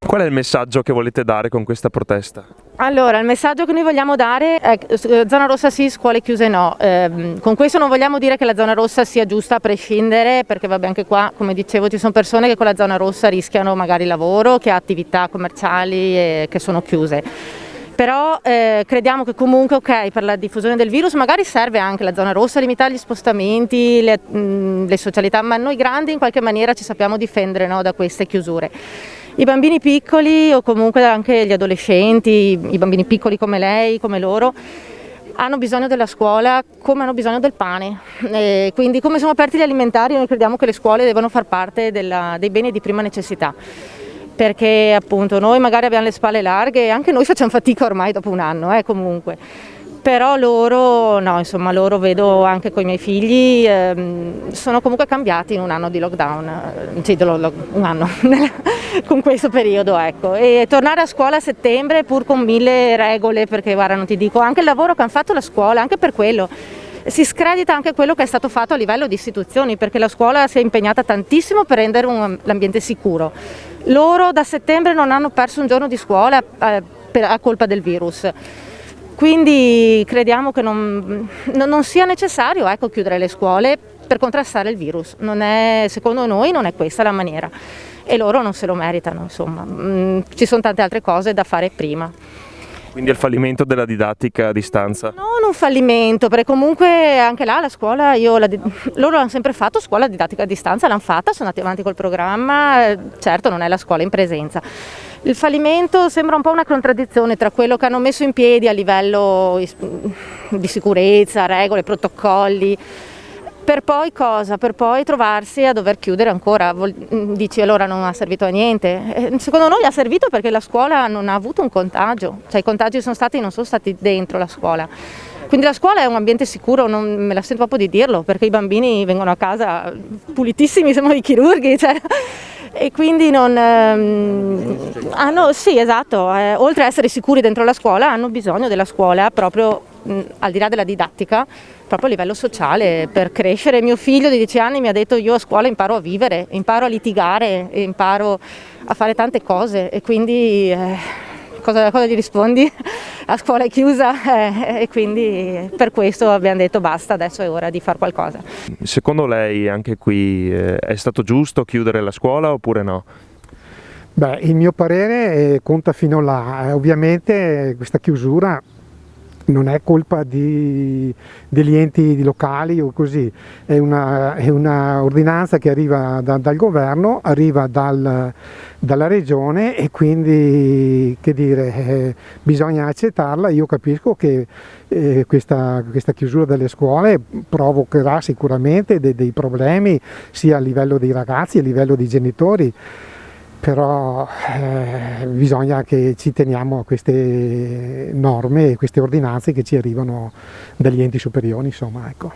Qual è il messaggio che volete dare con questa protesta? Allora, il messaggio che noi vogliamo dare è zona rossa sì, scuole chiuse no. Con questo non vogliamo dire che la zona rossa sia giusta a prescindere, perché vabbè, anche qua, come dicevo, ci sono persone che con la zona rossa rischiano magari il lavoro, che ha attività commerciali che sono chiuse. Però crediamo che comunque, ok, per la diffusione del virus magari serve anche la zona rossa, limitare gli spostamenti, le socialità, ma noi grandi in qualche maniera ci sappiamo difendere, no, da queste chiusure. I bambini piccoli o comunque anche gli adolescenti, i bambini piccoli come lei, come loro, hanno bisogno della scuola come hanno bisogno del pane. Quindi come sono aperti gli alimentari, noi crediamo che le scuole devono far parte dei beni di prima necessità. Perché appunto noi magari abbiamo le spalle larghe e anche noi facciamo fatica ormai dopo un anno, comunque. Però loro, no, insomma, loro vedo anche con i miei figli, sono comunque cambiati in un anno di lockdown, un anno con questo periodo, ecco. E tornare a scuola a settembre pur con 1000 regole, perché guarda, non ti dico, anche il lavoro che hanno fatto la scuola, anche per quello, si scredita anche quello che è stato fatto a livello di istituzioni, perché la scuola si è impegnata tantissimo per rendere l'ambiente sicuro. Loro da settembre non hanno perso un giorno di scuola a colpa del virus. Quindi crediamo che non sia necessario, ecco, chiudere le scuole per contrastare il virus. Secondo noi non è questa la maniera e loro non se lo meritano, insomma. Ci sono tante altre cose da fare prima. Quindi è il fallimento della didattica a distanza? Non un fallimento, perché comunque anche là la scuola, loro hanno sempre fatto scuola didattica a distanza, l'hanno fatta, sono andati avanti col programma, certo non è la scuola in presenza. Il fallimento sembra un po' una contraddizione tra quello che hanno messo in piedi a livello di sicurezza, regole, protocolli, per poi cosa? Per poi trovarsi a dover chiudere ancora. Dici allora non ha servito a niente? Secondo noi ha servito perché la scuola non ha avuto un contagio, cioè i contagi non sono stati dentro la scuola. Quindi la scuola è un ambiente sicuro, non me la sento proprio di dirlo, perché i bambini vengono a casa pulitissimi, sembrano i chirurghi, cioè. E quindi sì, esatto, oltre a essere sicuri dentro la scuola hanno bisogno della scuola proprio al di là della didattica, proprio a livello sociale, per crescere. Mio figlio di 10 anni mi ha detto: io a scuola imparo a vivere, imparo a litigare, imparo a fare tante cose, e quindi cosa gli rispondi? La scuola è chiusa, e quindi per questo abbiamo detto basta, adesso è ora di fare qualcosa. Secondo lei anche qui è stato giusto chiudere la scuola oppure no? Beh, il mio parere conta fino là. Ovviamente questa chiusura non è colpa degli enti locali o così, è una ordinanza che arriva dal governo, arriva dalla regione, e quindi, che dire, bisogna accettarla. Io capisco che questa chiusura delle scuole provocherà sicuramente dei problemi sia a livello dei ragazzi, a livello dei genitori. Però bisogna che ci teniamo a queste norme e queste ordinanze che ci arrivano dagli enti superiori, insomma, ecco.